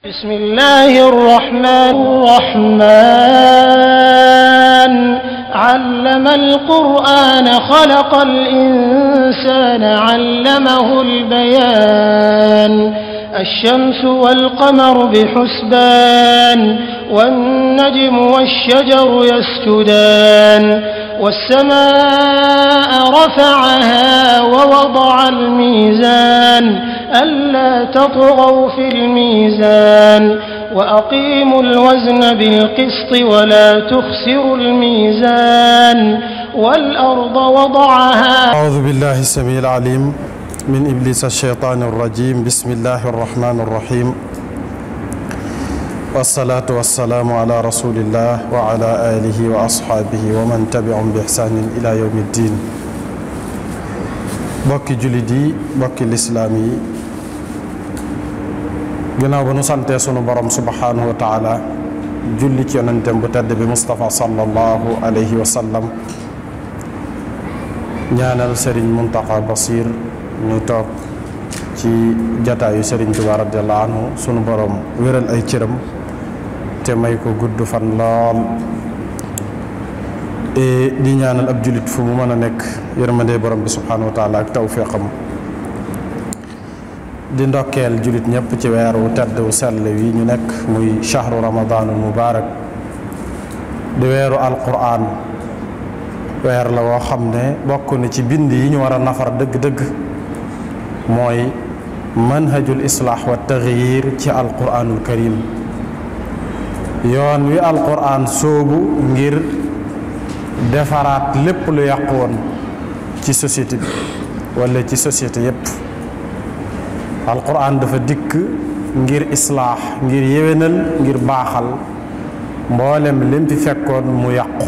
بسم الله الرحمن الرحيم علم القرآن خلق الإنسان علمه البيان الشمس والقمر بحسبان والنجم والشجر يسجدان والسماء رفعها ووضع الميزان ألا تطغوا في الميزان وأقيموا الوزن بالقسط ولا تخسروا الميزان والأرض وضعها. أعوذ بالله السميع العليم من إبليس الشيطان الرجيم. بسم الله الرحمن الرحيم والصلاة والسلام على رسول الله وعلى آله وأصحابه ومن تبعهم بإحسان إلى يوم الدين. bokki jullit yi bokki lislaam yi ginnaaw ba nu santee sunu borom subhanahu wa taala julli ci yonentem bu tedd bi Mustafa sallallahu alayhi wa sallam ñaanal Serigne Mountakha Bassir ñu toog ci jataayu Serigne Touba radiyallahu anhu sunu borom wéral ay cëram te may ko gudd fan lool di ñaanal ab jullit fu mu mën a nekk yërmande borom bi subhanahu wa taala ak tawfiqam di ndokkeel jullit ñëpp ci weeru tedd wu sell wi ñu nekk muy shahru ramadanul mubarak di weeru alquran weer la woo xam ne bokk na ci bind yi ñu war a nafar dëgg-dëgg mooy manhajul islaax wa taxyir ci alquranul karim yoon wi alquran soobu ngir defaraat lépp lu yàqu woon ci société bi wala ci société yépp alquran dafa dikk ngir islaax ngir yéwénal ngir baaxal mboolem lim fi fekkoon mu yàqu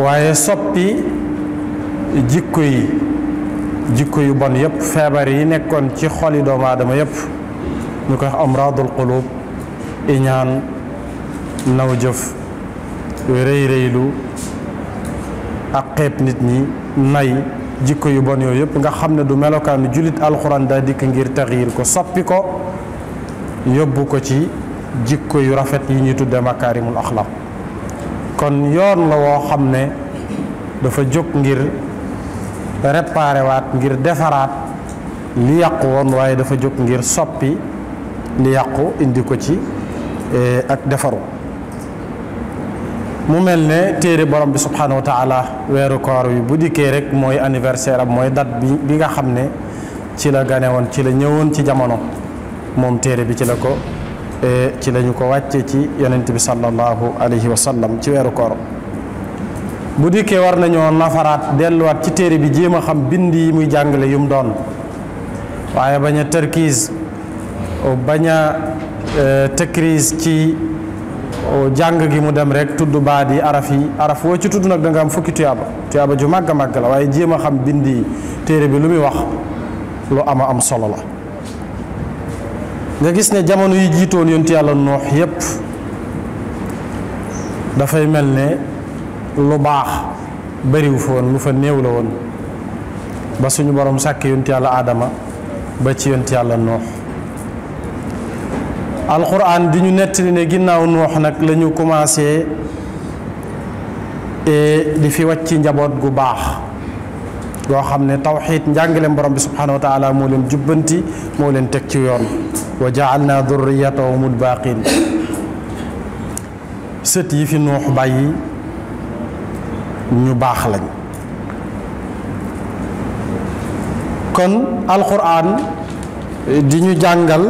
waaye soppi jikko yu bon yépp feebar yi nekkoon ci xoli doomu aadama yépp ñu koy amradul qulub iñaan naw jëf rëy rëylu ak xeeb nit ñi nay jikko yu bon yooyu yëpp nga xam ne du melokaanu jullit alxuraan daa dikk ngir taxyiir ko soppi ko yóbbu ko ci jikko yu rafet yi ñuy tudde makaarimul axlaq kon yoon la woo xam ne dafa jóg ngir réparé waat ngir defaraat li yàqu woon waaye dafa jóg ngir soppi li yàqu indi ko ci ak defaru mu mel ne téere borom bi subhanahu wa taala weeru koor wi bu dikkee rek mooy anniversaire am mooy date bi nga xam ne ci la gane woon ci la ñëwoon ci jamono moom téere bi ci la ñu ko wàcce ci yonent bi sallallahu alayhi wa sallam ci weeru koor bu dikkee war nañoo nafaraat delluwaat ci téere bi jéem a xam bind yi muy jàngale yu mu doon waaye bañ a tërkiis bañ a tëkriis ci jàng gi mu dem rek tudd baat yi araf woo ci tudd nag da nga am fukki tuyaaba ju màgg a màgg la waaye jéem a xam bind yi téere bi lu muy wax lu ama am solo la nga gis ne jamono yi jiitoon yontu yàlla noox yépp dafay mel ne lu baax bariwu fa woon lu fa néew la woon ba suñu borom sàkk yontu yàlla aadama ba ci yontu yàlla noox alquran di ñu nettali ne ginnaaw nuux nag la ñu commencé di fi wàcc njaboot gu baax yoo xam ne tawxiid njàngaleem borom bi subhanahu wa taala moo leen jubbanti moo leen teg ci yoon wa jaalna durriyatahum albaqin sët yi fi nuux bàyyi ñu baax lañ kon alquran di ñu jàngal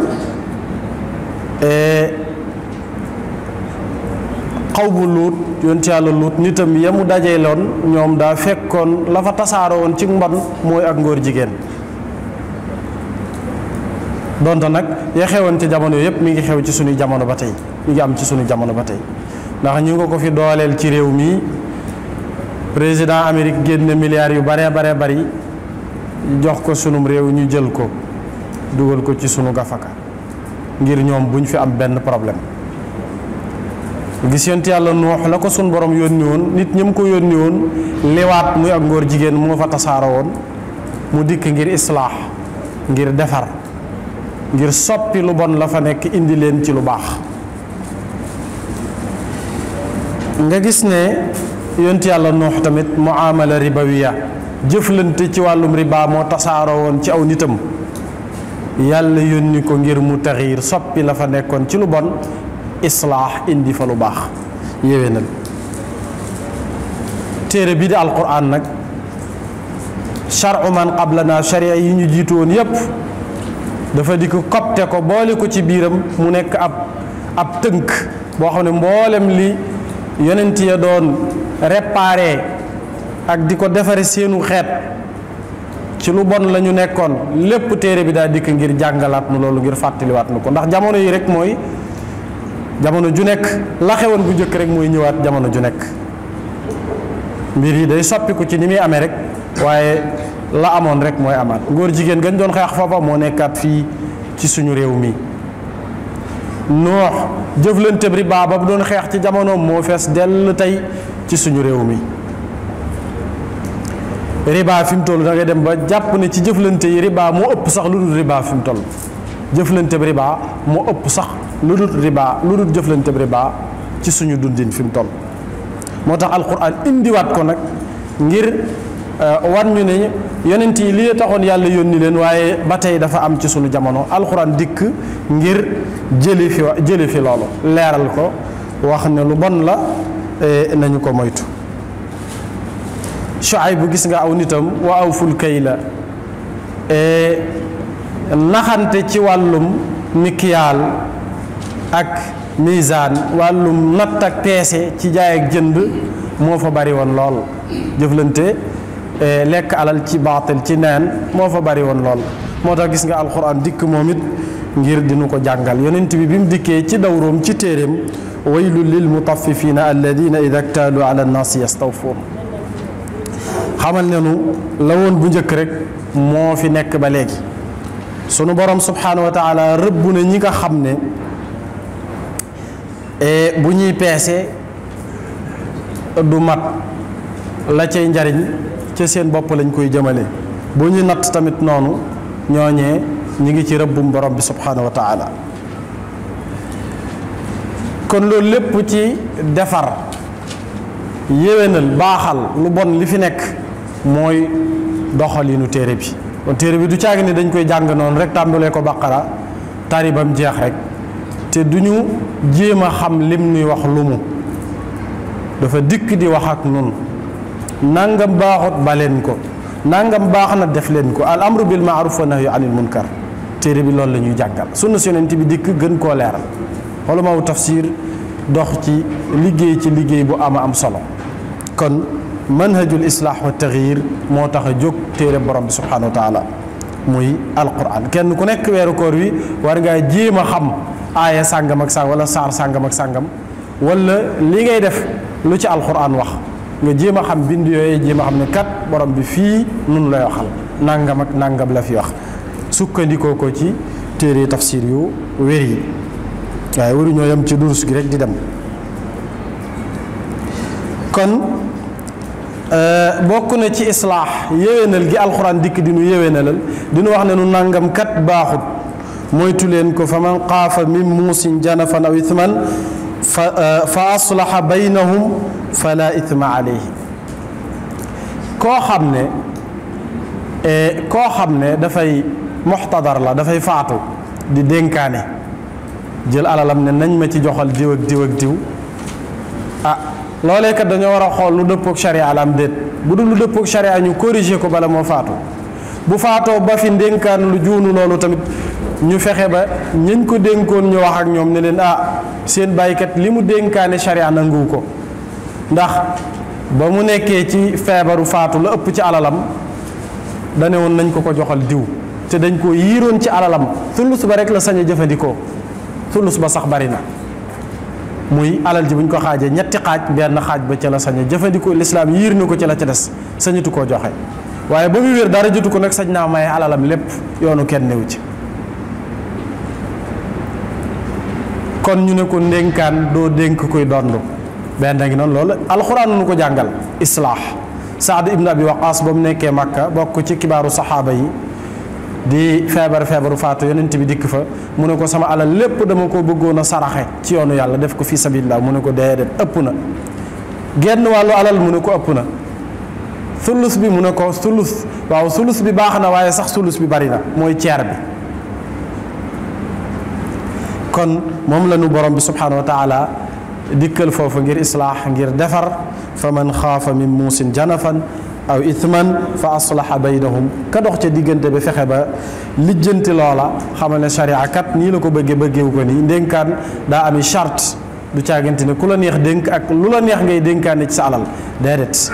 xawmu luut yonent yàlla luut nitam yamu dajee loon ñoom daa fekkoon la fa tasaaroo woon ci mbon mooy ak ngóor jigéen donte nag ya xewoon ci jamono yëpp mi ngi xew ci suñuy jamono ba tey mi ngi am ci suñu jamono ba tey ndax ñu ngi ko fi dooleel ci réew mi président Amérique génne milliards yu bare bari jox ko sunum réew ñu jël ko dugal ko ci sunu gafaka ngir ñoom buñ fi am benn problème gis yonent yàlla nuux la ko sun borom yónni woon nit ñëm ko yónni woon liwaat muy ak ngóor jigéen moo fa tasaaroo woon mu dikk ngir islaax ngir defar ngir soppi lu bon la fa nekk indi leen ci lu baax. nga gis ne yonent yàlla Nuux tamit muamala ribawiya jëflante ci wàllum riba moo tasaaroo woon ci aw nitam, yàlla yónni ko ngir mu taxiir soppi la fa nekkoon ci lu bon, islaax indi fa lu baax yéwénal. téere bii di alquran nag charu man qablana sharia yi ñu jiitu woon yépp dafa di ko copte ko boole ko ci biiram mu nekk ab tënk boo xam ne mboolem li yonent ya doon réparé ak di ko defare seenu xeet ci lu bon la ñu nekkoon lépp téere bi daa dikk ngir jàngalaat nu loolu, ngir fàttaliwaat nu ko. ndax jamono yi rek mooy jamono ju nekk la xewoon bu njëkk rek mooy ñëwaat jamono ju nekk. mbir yi day soppiku ci ni muy amee rek, waaye la amoon rek mooy amaat. ngóor jigéen gañ doon xeex foofa moo nekkaat fii ci suñu réew mi. Nuux jëflante bi riba ba bu doon xeex ci jamonoom moo fees dell tey ci suñu réew mi. riba fi mu toll da ngay dem ba jàpp ne ci jëflante yi riba moo ëpp sax lu dul riba fi mu toll. jëflante bi riba moo ëpp sax lu dul riba, lu dul jëflante bi riba ci suñu dundin fi mu toll. moo tax alquran indiwaat ko nag ngir wan ñu ne yonent yi li taxoon yàlla yónni leen, waaye ba tey dafa am ci suñu jamono. alquran dikk ngir jëli fi loolu, leeral ko, wax ne lu bon la nañu ko moytu. Shuayb bu gis nga aw nitam wa awful kayla, naxante ci wàllum mikyaal ak misaan, wàllum natt ak peese ci jaay ak jënd moo fa bari woon lool. jëflante lekk alal ci baatil ci neen moo fa bari woon lool. moo tax gis nga alquran dikk moom it ngir dinu ko jàngal. yonent bi mu dikkee ci dawroom ci téeréem waylul lil mutaffifina alladina ida ktaalu ala nnaasi yastawfuun, xamal ne nu la woon bu njëkk rek moo fi nekk ba léegi. sunu borom subhanahu wa taala rëbb na ñi nga xam ne bu ñuy peese du mat la cay njariñ ca seen bopp lañ koy jëmale, bu ñuy natt tamit noonu, ñooñee ñi ngi ci rëbbum borom bi subhanahu wa taala. kon loolu lépp ci defar, yéwénal, baaxal lu bon li fi nekk mooy doxalinu téere bi. kon téere bi du caagi ni dañ koy jàng noonu rek tàmbalee ko baqara tari bam jeex rek te duñu jéem a xam lim nuy wax lu mu. dafa dikk di wax ak nun, nangam baaxut baleen ko, nangam baax na def leen ko. al amru bil maaruf wa nahyu anil munkar, téere bi loolu la ñuy jàngal. sunna si yonent bi dikk gën koo leeral. ulama wu tafsir dox ci liggéey bu am solo. kon manhajul islaax wa taxyir moo tax a jóg téere borom bi subhanahu wa taala muy alquran. kenn ku nekk weeru koor wi war ngaa jéem a xam aaya sàngam ak sàngam wala saar sàngam ak sàngam, wala li ngay def lu ci alquran wax nga jéem a xam bind yooyu, jéem a xam ne kat borom bi fii nun lay waxal nangam ak nangam la fi wax, sukkandikoo ko ci téere tafsir yu wér yi. waaye waruñoo yem ci durus gi rek di dem. kon bokk na ci islaax yéwénal gi alxuraan dikk di nu yéwénalal di nu wax ne nu nangam kat baaxut, moytu leen ko. fa man xaafa min muusin janafan aw ithman fa aslaha baynahum fala ithma alayhi. koo xam ne dafay muxtadar la, dafay faatu di dénkaane, jël alalam ne nañ ma ci joxal diw ak diw ak diw, loolee kat dañoo war a xool lu dëppook sharia la am déet. bu dul lu dëppook sharia ñu corriger ko bala moo faatu. bu faatoo ba fi ndénkaan lu juunu loolu tamit ñu fexe ba ñañ ko dénkoon ñu wax ak ñoom ne leen seen bàyyikat li mu dénkaane sharia nanguwu ko, ndax ba mu nekkee ci feebaru faatu la ëpp ci alalam dane woon nañ ko joxal diw, te dañ ko yiiroon ci alalam. sulus ba rek la sañ a jëfandikoo, sulus ba sax bari na, muy alal ji buñ ko xaajee ñetti xaaj, benn xaaj ba ca la sañ a jëfandikoo. lislaam yiir na ko ci la ca des, sañatu koo joxe. waaye ba muy wér dara jotu ko nag sañ naa maye alalam lépp, yoonu kenn newu ci. kon ñu ne ko ndénkaan doo dénk koy dondu benn ngi noonu. loolu alxuraan nu ko jàngal islaax. Saad ibn Abi Waqaas ba mu nekkee Makka bokk ci kibaaru saxaaba yi, di feebaru faatu yonent bi dikk fa mu ne ko sama alal lépp dama ko bëggoon a saraxe ci yoonu yàlla def ko fi sabilillah mu ne ko déedéet ëpp na genn wàllu alal mu ne ko ëpp na sulus bi mu ne ko sulus waaw sulus bi baax na waaye sax sulus bi bari na mooy ceer bi kon moom la nu borom bi subhanahu wa taala dikkal foofu ngir islaax ngir defar fa man xaafa min muusin janafan aw ithman fa aslaha baynahum ka dox ca diggante bi fexe ba lijjanti loola xamal ne sharia kat nii la ko bëggeewu ko nii ndénkaan daa ami charte du caagante ne ku la neex dénk ak lu la neex ngay dénkaane ci sa alal déedéet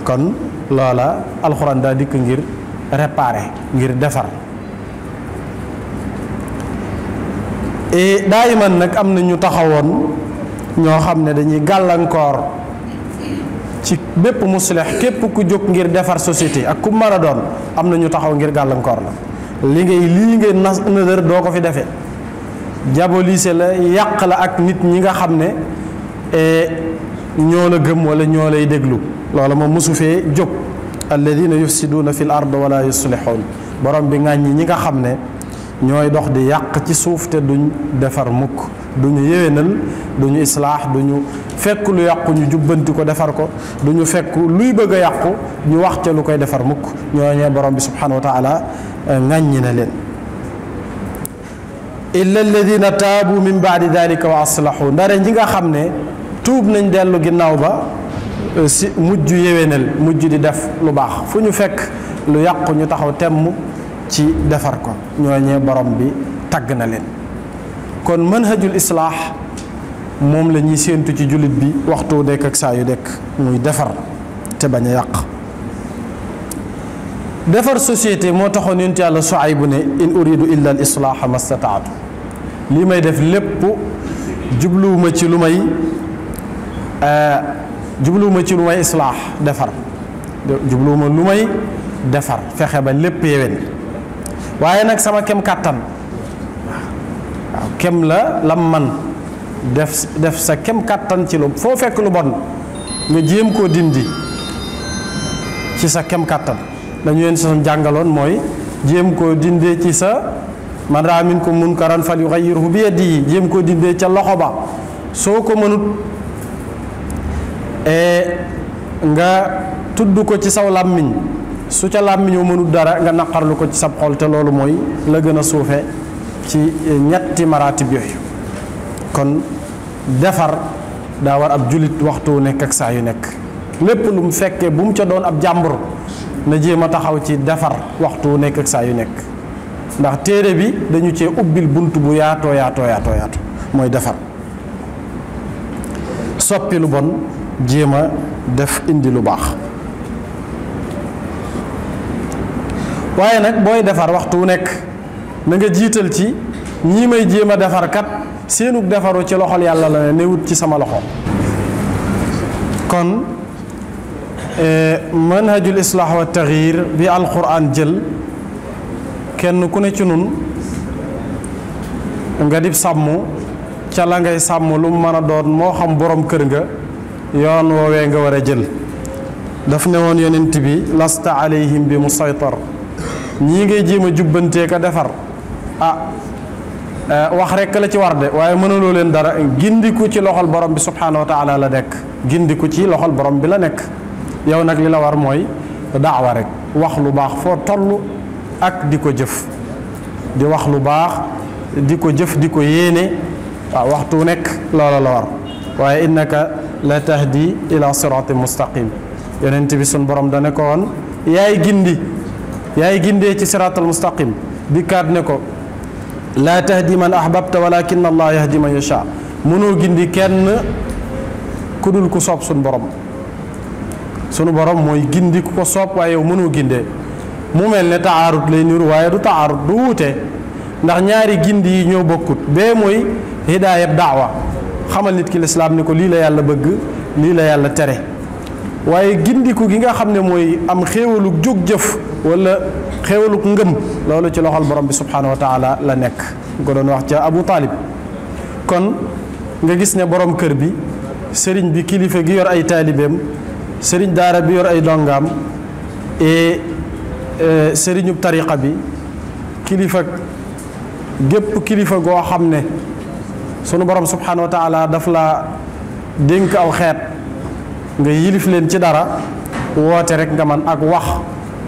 kon loola alxuraan daa dikk ngir réparer ngir defar et daayiman nag am na ñu taxawoon ñoo xam ne dañuy gàllankoor ci bépp muslix képp ku jóg ngir defar société ak ku mën a doon am na ñu taxaw ngir gàllankoor la lii ngay nas nëdër doo ko fi defee diaboliser la yàq la ak nit ñi nga xam ne ñoo la gëm wala ñoo lay déglu loola moom mosu fee jóg alladina yufsiduuna fi l ard wala yuslixuun borom bi ŋàññi ñi nga xam ne ñooy dox di yàq ci suuf te duñ defar mukk duñu yéwénal duñu islaax duñu fekk lu yàqu ñu jubbanti ko defar ko duñu fekk luy bëgg a yàqu ñu wax ca lu koy defar mukk ñooñee borom bi subhanahu wa taala ŋàññi na leen illa alladina taabu min baadi dalika wa aslahu ndare ñi nga xam ne tuub nañ dellu ginnaaw ba si mujj yéwénal mujj di def lu baax fu ñu fekk lu yàqu ñu taxaw temm ci defar ko ñooñee borom bi tagg na leen kon manhajul islaax moom la ñuy séentu ci jullit bi waxtu dekk ak saa yu dekk muy defar te bañ a yàq defar société moo taxoon yonent yàlla Suayb ne in uridu illa al islaaha mastataatu lii may def lépp jubluwuma ci lu may islaax defar jubluwuma lu may defar fexe ba lépp yéwén waaye nag sama kem kàttan waaw kem lam man def sa kem kàttan ci lu foo fekk lu bon nga jéem koo dindi ci sa kem kàttan dañu leen sa jàngaloon mooy jéem koo dindee ci sa man raa minkum munkaran fal yughayyirhu bi yadihi jéem koo dindee ca loxo ba soo ko mënut nga tudd ko ci saw làmmiñ su ca làmmiñoo mënut dara nga naqarlu ko ci sab xol te loolu mooy la gën a suufe ci ñetti maratib yooyu kon defar daa war ab jullit waxtu nekk ak saa yu nekk lépp lu mu fekkee bu mu ca doon ab jàmbur na jéem a taxaw ci defar waxtu nekk ak saa yu nekk ndax téere bi dañu cee ubbil bunt bu yaatoo mooy defar soppi lu bon jéem a def indi lu baax waaye nag booy defar waxtu wu nekk na nga jiital ci ñii may jéem a defar kat seenug defaru ci loxol yàlla la ne newut ci sama loxo kon manhajul islaax wa taxyir bi alquran jël kenn ku ne ci nun nga dib sàmm ca la ngay sàmm lu mën a doon moo xam borom kër nga yoon woowee nga war a jël daf ne woon yonent bi lasta alayhim bi musaytar ñii ngay jéem a jubbantee ka defar wax rekk la ci war de waaye mënuloo leen dara gindiku ci loxol borom bi subhanahu wa taala la nekk gindiku ci loxol borom bi la nekk yow nag li la war mooy daawa rek wax lu baax foo toll ak di ko jëf di wax lu baax di ko jëf di ko yéene waaw waxtu nekk loola la war waaye innaka la tahdi ila siratin mustaqim yonent bi sun borom da ne ko woon yaay gindee ci siratal mustaqim dikkaat ne ko laa tahdi man ahbabta walakin allah yahdi man yasha mënoo gindi kenn ku dul ku soob sunu borom mooy gindi ku ko soob waaye yow mënoo gindee mu mel ne taarut lay niru waaye du taarut du wuute ndax ñaari gindi yi ñoo bokkut bee mooy hidaayab daawa xamal nit ki lislaam ni ko lii la yàlla bëgg lii la yàlla tere waaye gindiku gi nga xam ne mooy am xéewaluk jóg jëf wala xéewaluk ngëm loolu ci loxol borom bi subhanahu wa taala la nekk nga ko doon wax ca Abu Talib kon nga gis ne borom kër bi sëriñ bi kilifa gi yor ay taalibeem sëriñ daara bi yor ay dongaam et sëriñub tariqa bi kilifa gépp kilifa goo xam ne sunu borom subhanahu wa taala daf la dénk aw xeet nga yilif leen ci dara woote rek nga man ak wax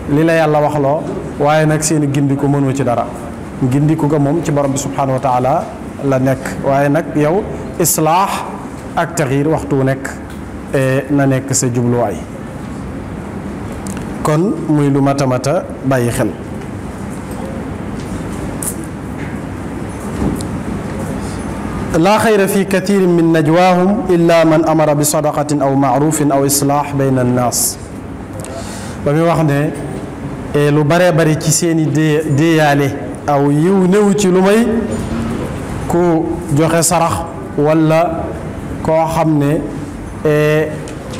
li la yàlla waxloo waaye nag seeni gindiku mënoo ci dara gindiku ga moom ci borom bi subhanahu wa taala la nekk waaye nag yow islaax ak taxiir waxtu wu nekk na nekk sa jubluwaay kon muy lu mata bàyyi xel laa xayra fi kathirin min najwaahum illa man amara bi sadaqatin aw maarufin aw islaax bayna annaas ba muy wax ne lu baree bari ci seeni déeyaale aw yiw néew ci lu may ku joxe sarax walla koo xam ne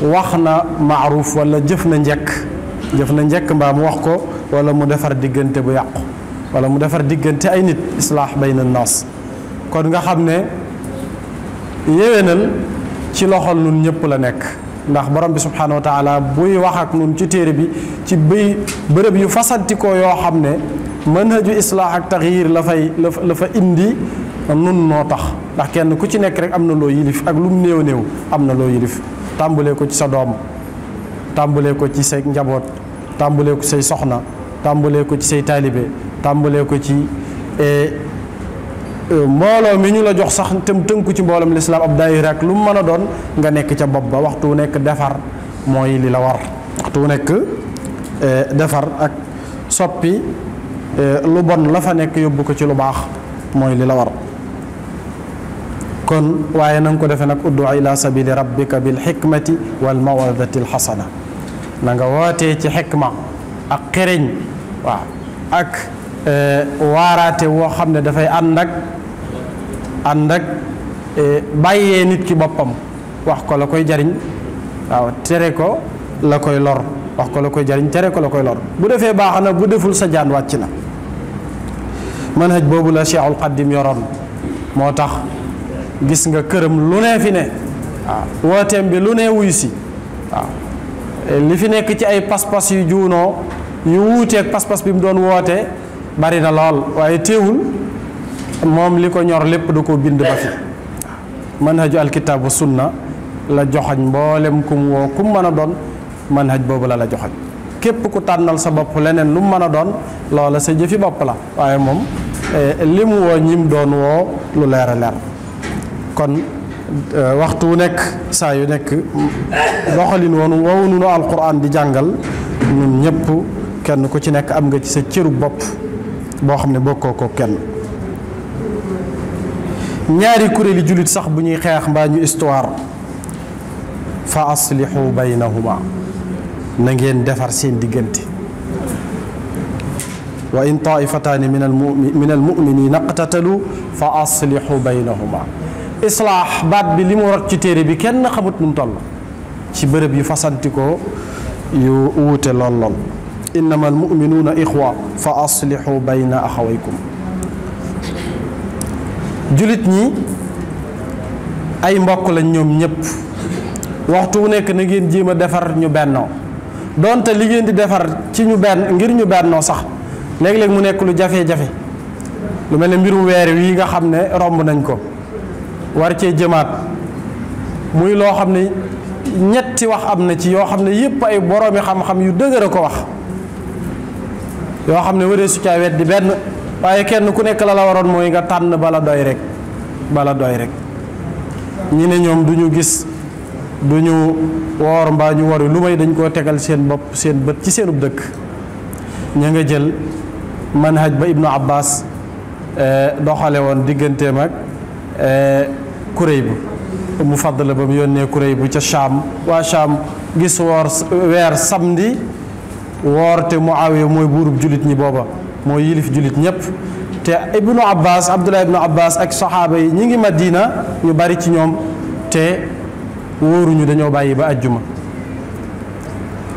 wax na maaruf walla jëf na njëkk mbaa mu wax ko walla mu defar diggante bu yàqu walla mu defar diggante ay nit islaax bayna naas kon nga xam ne yéwénal ci loxol nun ñëpp la nekk ndax borom bi subhanahu wa taala buy wax ak nun ci téere bi ci bërëb yu fasantikoo yoo xam ne manhaju islaax ak taxyiir la fa indi nun noo tax ndax kenn ku ci nekk rek am na loo yilif ak lu mu néew am na loo yilif tàmbulee ko ci sa doom tàmbulee ko ci say njaboot tàmbulee ko ci say soxna tàmbulee ko ci say taalibe tàmbulee ko ci mbooloo mi ñu la jox sax tam tënku ci mbooloom lislaam ab daayira ak lu mu mën a doon nga nekk ca bopp ba waxtu wu nekk defar mooy li la war waxtu wu nekk defar ak soppi lu bon la fa nekk yóbbu ko ci lu baax mooy li la war kon waaye na nga ko defee nag uddu ila sabili rabbika bil xikmati wal mawadati al xasana na nga wootee ci xikma ak xereñ waaw ak waaraate woo xam ne dafay ànd ak bàyyee nit ki boppam wax ko la koy jariñ waaw tere ko la koy lor wax ko la koy jariñ tere ko la koy lor bu defee baax na bu deful sa jaan wàcc na manhaj boobu la Cheikhul Xadim yoroon moo tax gis nga këram lu ne fi ne waaw wooteem bi lu ne wuy si waaw li fi nekk ci ay pas-pas yu juunoo yu wuuteeg pas-pas bi mu doon woote bari na lool waaye teewul moom li ko ñor lépp da ko bind ba fi manhaju alkitaab wa sunna la joxañ mboolem kum woo kum mën a doon manhaj boobu la joxañ képp ku tànnal sa bopp leneen lu mu mën a doon loola sa jëfi bopp la waaye moom li mu woo ñim doon woo lu leer a leer kon waxtu wu nekk saa yu nekk doxalin woowu nu alquran di jàngal ñun ñëpp kenn ku ci nekk am nga ci sa cëru bopp boo xam ne bokkoo ko kenn ñaari kuréeli jullit sax bu ñuy xeex mbaa ñu histoire fa aslihu baynahuma na ngeen defar seen diggante wa in taifataani min almuminina iqtatalu fa aslihu baynahuma islaax baat bi li mu rot ci téere bi kenn xamut nu mu toll ci bërëb yu fasantikoo yu wuute lool innama almuminuuna ixwa fa aslihu bayna axawaykum julit ñi ay mbokk lañ ñoom ñëpp waxtu wu nekk na ngeen jéem a defar ñu bennoo donte li ngeen di defar ci ñu benn ngir ñu bennoo sax léeg-léeg mu nekk lu jafe-jafe lu mel ne mbirum weer wi nga xam ne romb nañ ko war cee jëmaat muy loo xam ne ñetti wax am na ci yoo xam ne yépp ay boroomi xam-xam yu dëgër a ko wax yoo xam ne waree su caa weddi benn waaye kenn ku nekk la waroon mooy nga tànn bala doy rek ñi ne ñoom du ñu gis du ñu woor mbaa ñu waru lu may dañ koo tegal seen bopp seen bët ci seenub dëkk ña nga jël manhaj ba Ibnu Abbas doxale woon digganteem ak Kurayb mu Fadl ba mu yónnee Kurayb ca Shaam waa Shaam gis weer samedi woor te Muawiya mooy buurub jullit ñi booba moo yilif jullit ñëpp te Ibnu Abbas Abdullah Ibnu Abbas ak saxaaba yi ñi ngi Madina ñu bari ci ñoom te wóoruñu dañoo bàyyi ba ajjuma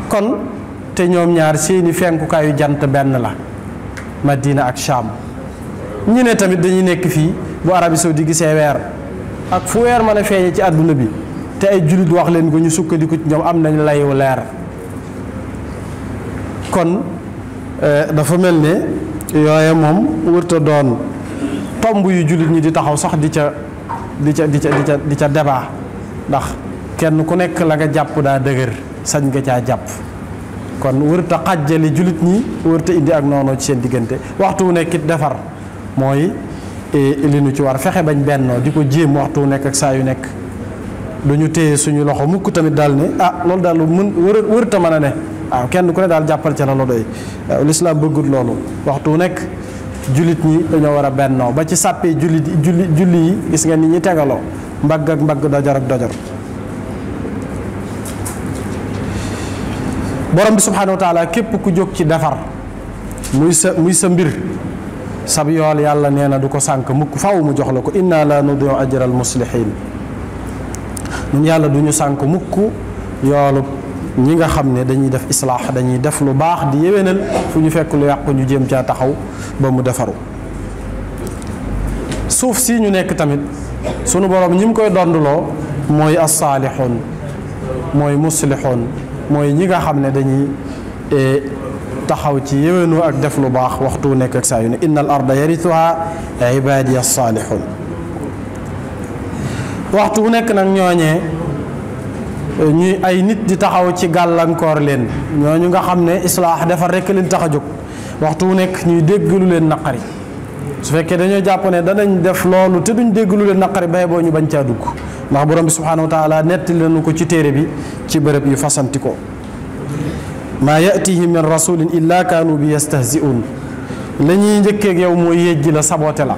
kon te ñoom ñaar seeni fenkukaayu jant benn la Madina ak Shaam ñu ne tamit dañuy nekk fii bu Arabie Saoudi gisee weer ak fu weer mën a feeñe ci àdduna bi te ay jullit wax leen ko ñu sukkandiku ci ñoom am nañ layu leer kon dafa mel ne yooye moom wërta doon tomb yu jullit ñi di taxaw sax di ca débat ndax kenn ku nekk la nga jàpp daa dëgër sañ nga caa jàpp kon wërta xàjjali jullit ñi wërta indi ak noonu ci seen diggante waxtu wu nekk it defar mooy li nu ci war fexe bañ bennoo di ko jéem waxtu wu nekk ak saa yu nekk du ñu téye suñu loxo mukk tamit daal ne loolu daal wërta mën a ne waaw kenn ku ne daal jàppal ca la la doy waaw lislaam bëggut loolu waxtu wu nekk jullit ñi dañoo war a bennoo ba ci sàppee julli yi gis nga nit ñi tegaloo mbagg ak mbagg dojor ak dojor borom bi subhanahu wa taala képp ku jóg ci defar muy sa mbir sab yool yàlla nee na du ko sànk mukk faw mu jox la ko inna la nudiu ajra al muslihin ñun yàlla du ñu sànk mukk yoolu ñi nga xam ne dañuy def islaax dañuy def lu baax di yéwénal fu ñu fekk lu yàqu ñu jéem caa taxaw ba mu defaru suuf si ñu nekk tamit sunu borom ñi mu koy donduloo mooy as-saalixoon mooy muslixoon mooy ñi nga xam ne dañuy taxaw ci yéwénoo ak def lu baax waxtu nekk ak saa yu ne inna al arda yarithuha ibadiya as-saalixoon waxtu bu nekk nag ñooñee ñuy ay nit di taxaw ci gàllankoor leen ñooñu nga xam ne islaax defar rekk leen tax a jóg waxtu wu nekk ñuy dégg lu leen naqari su fekkee dañoo jàpp ne danañ def loolu te duñ dégg lu leen naqari bay boo ñu bañ caa dugg ndax borom bi subhanahu wa taala nettali nañu ko ci téere bi ci bërëb yu fasanti ko maa yatihim min rasulin illa kaanu bi yastahzi'un la ñuy njëkkeeg yow mooy yéej la saboté la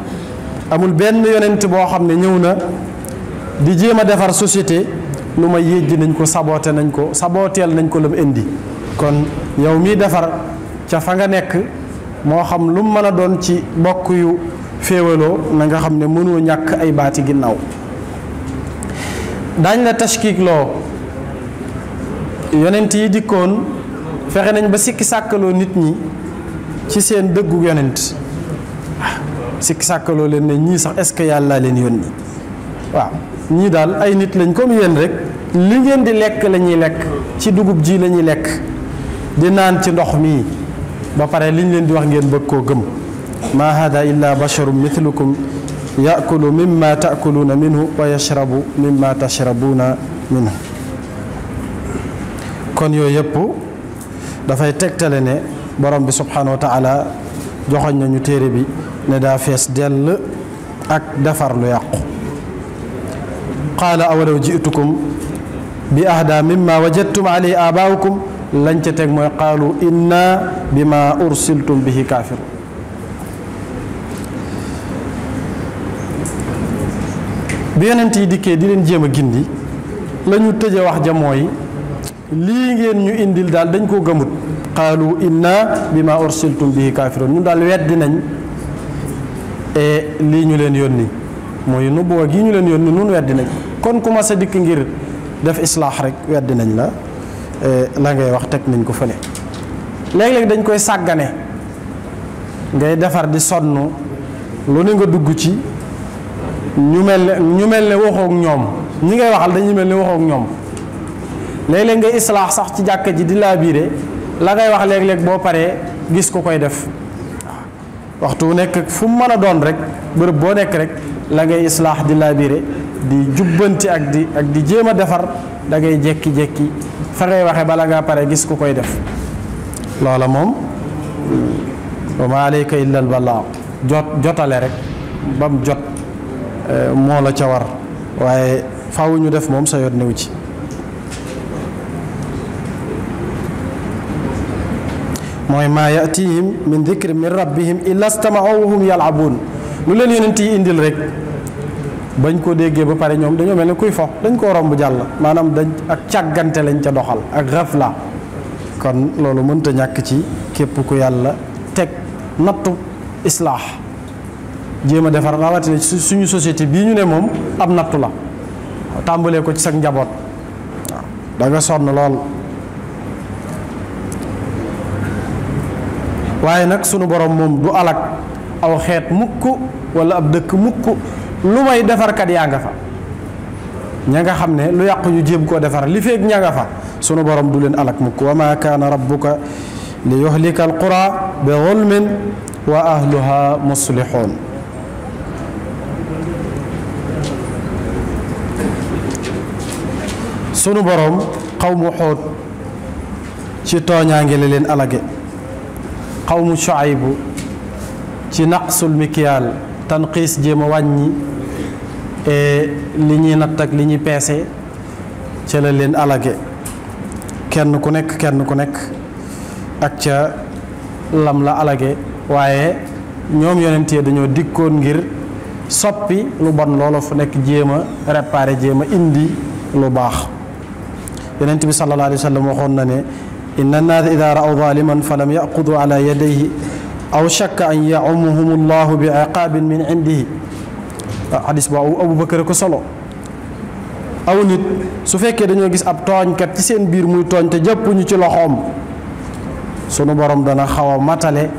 amul benn yonent boo xam ne ñëw na di jéem a defar société lu ma yéej nañ ko saboté nañ ko saboteel nañ ko la mu indi kon yow miy defar ca fa nga nekk moo xam lu mu mën a doon ci bokk yu féewaloo na nga xam ne mënoo ñàkk ay baati ginnaaw daañ la tashkiik loo yonent yi dikkoon fexe nañ ba sikki sàkkaloo nit ñi ci seen dëggu yonent sikki sàkkaloo leen ne ñii sax est-ce que yàlla leen yónni waaw ñii daal ay nit lañ comme yéen rek li ngeen di lekk la ñuy lekk ci dugub ji la ñuy lekk di naan ci ndox mii ba pare liñ leen di wax ngeen bëgg koo gëm ma hada illa basharun mithlukum yakulu mimma taakuluuna minhu wa yashrabu mimma tashrabuuna minhu kon yooyu yëpp dafay tegtale ne borom bi subhanahu wa taala joxoñ nañu téere bi ne daa fees dell ak defar lu yàqu qaala awalaw ji'tukum bi ahda mimma wajadtum alayhi abaa'ukum lañ ca teg mooy qaalu inna bima ursiltum bihi kaafirun bi yonent yi dikkee di leen jéem a gindi la ñu tëje wax ja mooy lii ngeen ñu indil daal dañ koo gëmut qaalu inna bima ursiltum bihi kaafirun ñun daal weddi nañ lii ñu leen yónni mooy nubuwa gi ñu leen yónni nun weddi nañ kon ku ma sa dikk ngir def islaax rek weddi nañ la ngay wax teg nañ ko fële léeg-léeg dañ koy sàggane ngay defar di sonn lu ne nga dugg ci ñu mel ne waxook ñoom ñi ngay waxal dañuy mel ne waxook ñoom léeg-léeg ngay islaax sax ci jàkka ji di laabiire la ngay wax léeg-léeg boo paree gis ko koy def waxtu wu nekk fu mu mën a doon rek bërëb boo nekk rek la ngay islaax di laabiire di jubbanti ak di jéem a defar da ngay jekki-jekki fa ngay waxe bala ngaa pare gis ku koy def loola moom wa ma alayka illa al balaa jotale rek ba mu jot moo la ca war waaye faaw ñu def moom sa yoon newu ci mooy maa yatihim min dikri min rabbihim illa stama'u wa hum yal'abun lu leen yonent yi indil rek bañ ko déggee ba pare ñoom dañoo mel ne kuy fo dañ koo romb jàll maanaam dañ ak càggante lañ ca doxal ak ghafla kon loolu mënta ñàkk ci képp ku yàlla teg nattu islaax jéem a defar rawatina suñu société bii ñu ne moom ab nattu la tàmbalee ko ci sa njaboot waaw da nga sonn lool waaye nag sunu borom moom du alak aw xeet mukk wala ab dëkk mukk lu may defarkat yaa nga fa ña nga xam ne lu yàqu ñu jéem koo defar li feeg ña nga fa sunu borom du leen alak mukk wa ma kaana rabbuka li yuhlika alqura bi zulmin wa ahluha muslihun. sunu borom xawmu Huud ci tooñaange la leen alage, xawmu Shuaybu ci naqsul mikiyaal tanqiis jéem a wàññi li ñuy natt ak li ñuy peese ca la leen alage, kenn ku nekk ak ca lam la alage. waaye ñoom yonent yi dañoo dikkoon ngir soppi lu bon loolu fu nekk jéem a réparé jéem a indi lu baax. yonent bi sallallahu alayhi wa sallam waxoon na ne inna nnaasa ida ra'aw zaliman fa lam yaqudu ala yadayhi aw shakka an ya'umuhum allahu bi iqaabin min indihi. hadis boobu Abu Bakar ko solo. aw nit su fekkee dañoo gis ab tooñkat ci seen biir muy tooñ te jàppuñu ci loxoom, sunu borom dana xaw a matale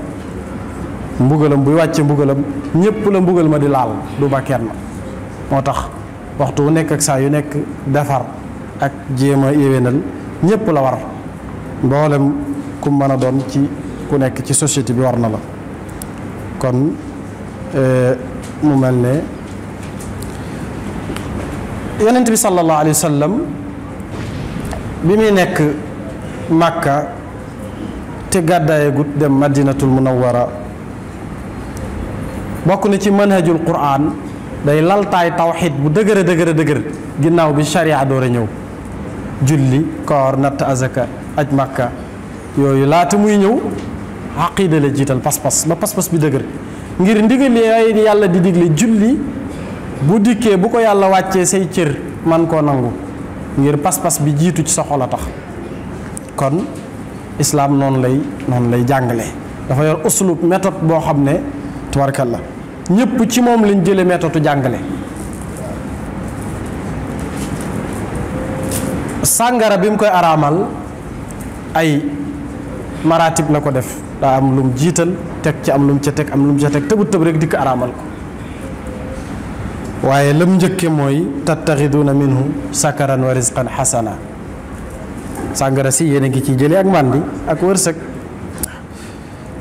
mbugalam. buy wàcce mbugalam ñépp la mbugal ma di laal, du ba kenn. moo tax waxtu wu nekk ak saa yu nekk defar ak jéem a yéwénal ñépp la war. mboolem ku mën a doon ci ku nekk ci société bi war na la. kon mu mel ne yonent bi sallallahu alayhi wa sallam bi muy nekk Makka te gàddaayagut dem Madinatul Munawwara, bokk na ci manhajul Qur'an day laltaay tawxid bu dëgër dëgër ginnaaw bi sharia door a ñëw. julli, koor, natt, azaka, aj Makka, yooyu laata muy ñëw aqida la jiital, pas-pas ba pas-pas bi dëgër. ngir ndigal yi yàlla di digle julli bu dikkee bu ko yàlla wàccee say cër man koo nangu, ngir pas-pas bi jiitu ci sa xol a tax. kon islaam noonu lay jàngale, dafa yor uslub méthode boo xam ne tubarkalla ñëpp ci moom lañ jële méthode jàngale. sàngara bi mu koy araamal ay maratib la ko def, daa am lum jiital teg ci am lum ca teg am lum ca teg tëbu tëb rek dikk araamal ko. waaye lam njëkke mooy tattaxiduuna minhu sakaran wa rizqan xasana. sàngara si yéen a ngi ciy jële ak màndi ak wërsëg.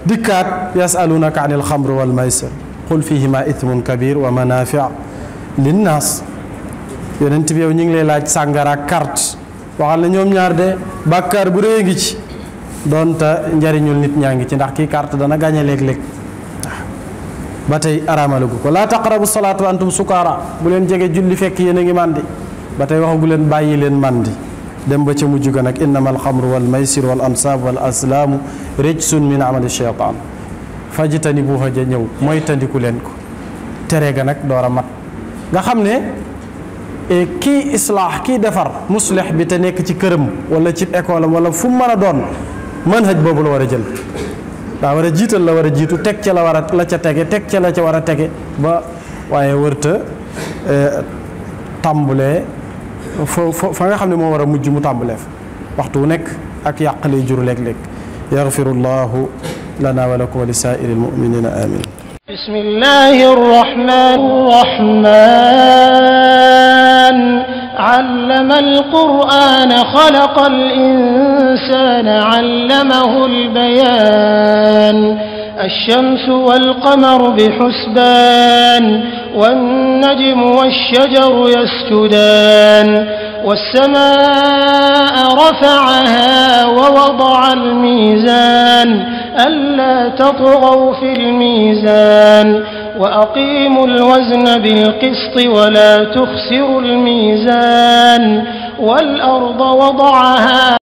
dikkaat yasalunaka an alxamr wal maysir qul fihima ithmun kabir wa manafiu linnaas. yonent bi yow ñu ngi lay laaj sàngara ak carte, waxal na ñoom ñaar de bàkkaar bu rëy ngi ci, doonte njariñul nit ñaa ngi ci, ndax kii carte dana gàñe léeg-léeg. ba tey araamalagu ko. laa taqrabu salaata wa antum sukaara, bu leen jege julli fekk yéen a ngi màndi. ba tey waxagu leen bàyyi leen màndi. dem ba ca mujj ga nag innama alxamru wal maysir wal ansaab wal aslaamu rijsun min amali shaytaan fajtanibuuha ja ñëw mooy tandiku leen ko. tere ga nag door a mat nga xam ne kii islaax kii defar muslix bi te nekk ci këram wala ci école am wala fu mu mën a doon manhaj boobu la war a jël. daa war a jiital la war a jiitu teg ca la war a la ca tege teg ca la ca war a tege ba, waaye wërta tàmbulee fa nga xam ne moo war a mujj mu tàmbulee fa waxtu wu nekk ak yàq lay jur léeg-léeg. yaxfirullahu lana wa lakum wa li saa'iril mu'minina amin. bismillahi rrahmani rrahim. allama alqur'ana xalaqa al-insana allamahu al-bayan. الشمس والقمر بحسبان والنجم والشجر يسجدان والسماء رفعها ووضع الميزان ألا تطغوا في الميزان وأقيموا الوزن بالقسط ولا تخسروا الميزان والأرض وضعها